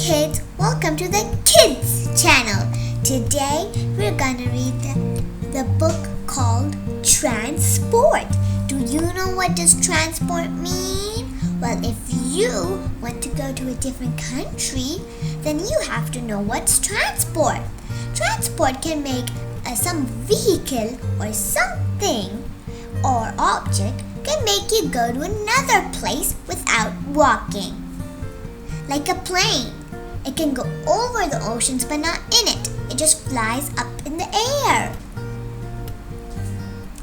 kids, welcome to the Kids channel. Today we're gonna read the book called Transport. Do you know what does transport mean? Well, if you want to go to a different country, then you have to know what's transport. Transport can make some vehicle or something or object can make you go to another place without walking. Like a plane. It can go over the oceans but not in it. It just flies up in the air.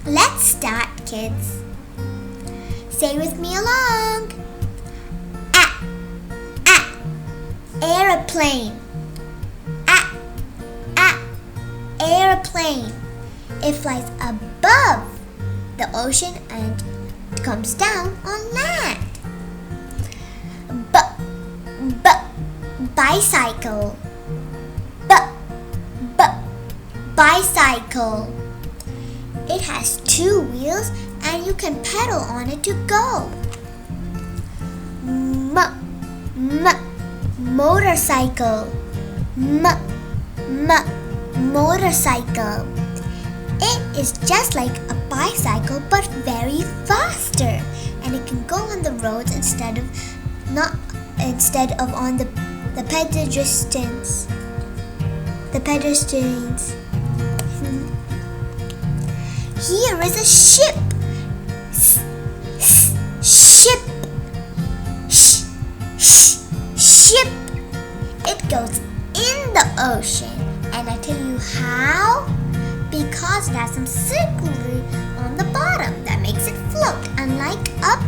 Let's start, kids. Say with me along. Airplane. Airplane. It flies above the ocean and comes down on land. Bicycle. Bicycle. It has two wheels and you can pedal on it to go. Motorcycle. Motorcycle. It is just like a bicycle but very faster, and it can go on the roads instead of on the pedestrians. Here is a ship. Ship. It goes in the ocean, and I tell you how. Because it has some circular on the bottom that makes it float, unlike an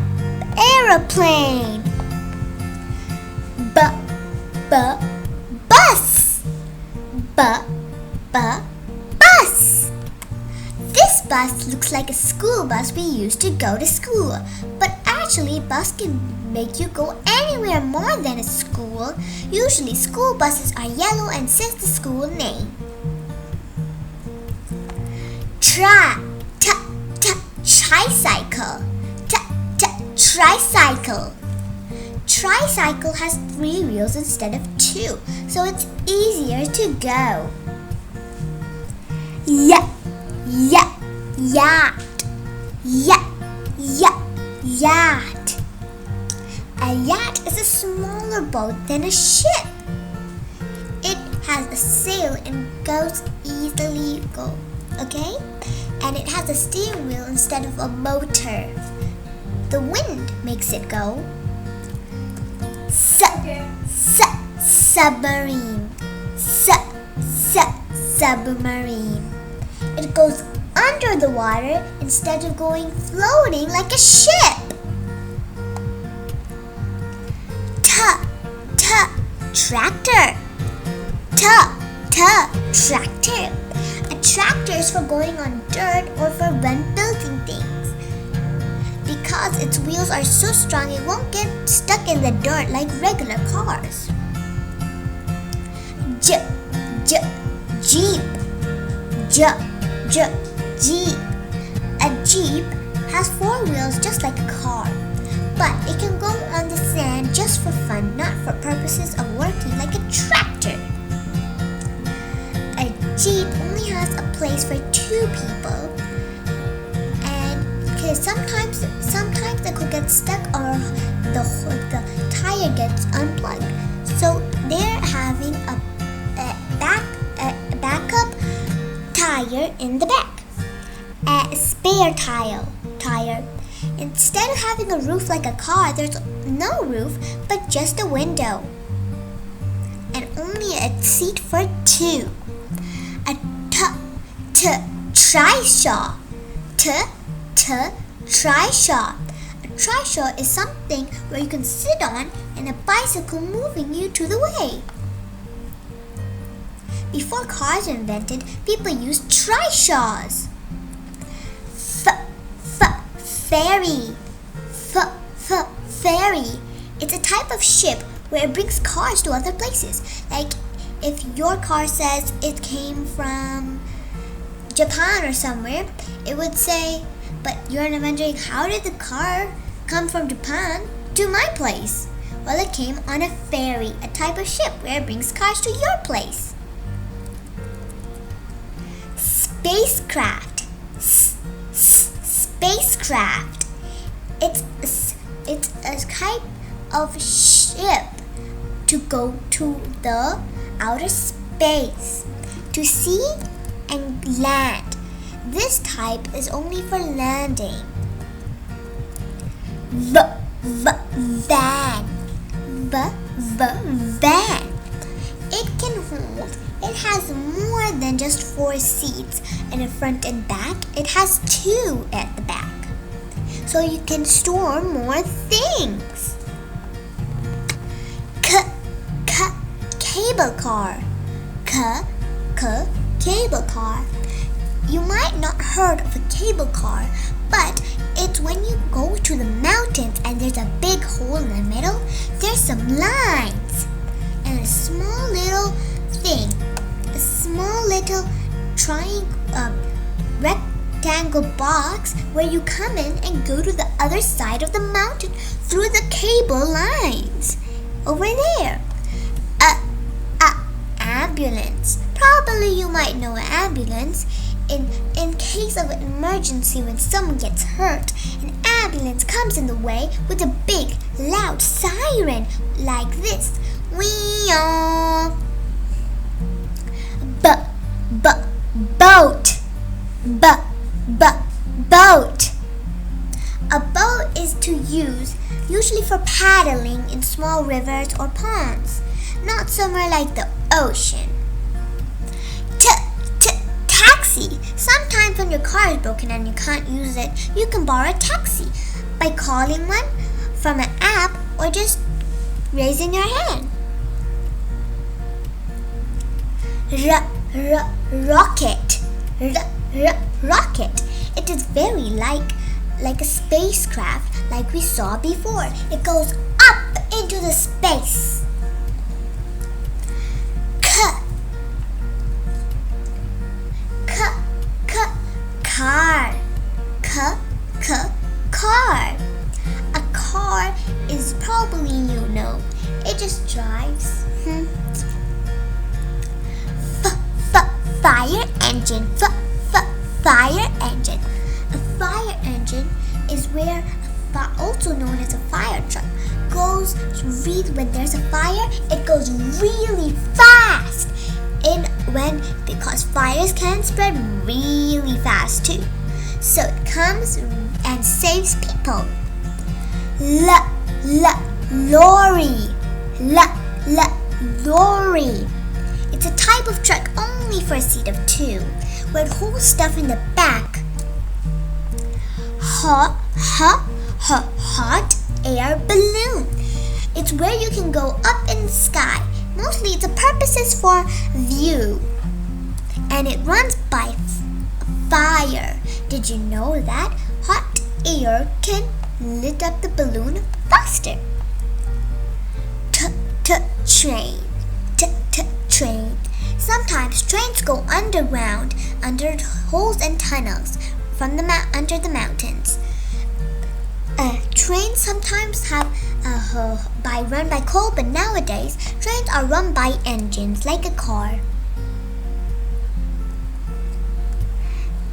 aeroplane. Bus. Bus. This bus looks like a school bus we used to go to school, but actually bus can make you go anywhere more than a school. Usually school buses are yellow and says the school name. Tricycle. Tricycle. Tricycle has 3 wheels instead of 2, so it's easier to go. Yacht. A yacht is a smaller boat than a ship. It has a sail and goes easily okay? And it has a steering wheel instead of a motor. The wind makes it go. Submarine. Submarine. It goes under the water instead of going floating like a ship. Tractor. Tractor. A tractor is for going on dirt or for building things. Because its wheels are so strong, it won't get stuck in the dirt like regular cars. Jeep. A Jeep has 4 wheels just like a car, but it can go on the sand just for fun, not for purposes of working like a tractor. A Jeep only has a place for 2 people, and because sometimes the could get stuck or the tire gets unplugged, so they're having a backup tire in the back. A spare tire. Instead of having a roof like a car, there's no roof but just a window and only a seat for 2. A trishaw. Trishaw. A trishaw is something where you can sit on and a bicycle moving you to the way. Before cars were invented, people used trishaws. Ferry. Ferry. It's a type of ship where it brings cars to other places. Like if your car says it came from Japan or somewhere, it would say, but you're wondering, how did the car come from Japan to my place? Well, it came on a ferry, a type of ship where it brings cars to your place. Spacecraft. Spacecraft. It's a type of ship to go to the outer space, to see and land. This type is only for landing. Van. Van. It has more than just 4 seats in the front and back. It has 2 at the back, so you can store more things. Cable car. Cable car. You might not heard of a cable car, but it's when you go to the mountains and there's a big hole in the middle. There's some lines and a small little thing, a small little rectangle box where you come in and go to the other side of the mountain through the cable lines. Over there. Ambulance. Probably you might know an ambulance. In case of an emergency, when someone gets hurt, an ambulance comes in the way with a big, loud siren like this. Boat. Boat. A boat is to use usually for paddling in small rivers or ponds, not somewhere like the ocean. Taxi. Sometimes when your car is broken and you can't use it, you can borrow a taxi by calling one from an app or just raising your hand. Rocket. Rocket. It is very like a spacecraft like we saw before. It goes up into the space. Car. Car. A car is probably, it just drives. Fire engine. Fire engine. A fire engine is where also known as a fire truck when there's a fire, it goes really fast. Because fires can spread really fast too. So it comes and saves people. Lorry. Lorry. It's a type of truck only for a seat of 2, where it holds stuff in the back. Hot air balloon. It's where you can go up in the sky. Mostly it's a purposes for view. And it runs by fire. Did you know that hot air can lit up the balloon faster? Train. Train. Sometimes trains go underground, under holes and tunnels from under the mountains. Trains sometimes run by coal, but nowadays trains are run by engines like a car.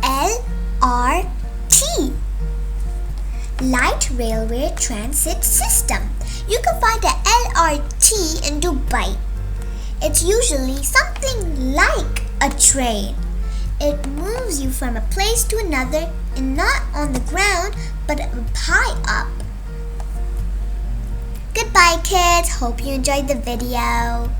LRT. Light Railway Transit System. You can find the LRT in Dubai. It's usually something like a train. It moves you from a place to another, and not on the ground, but high up. Goodbye, kids. Hope you enjoyed the video.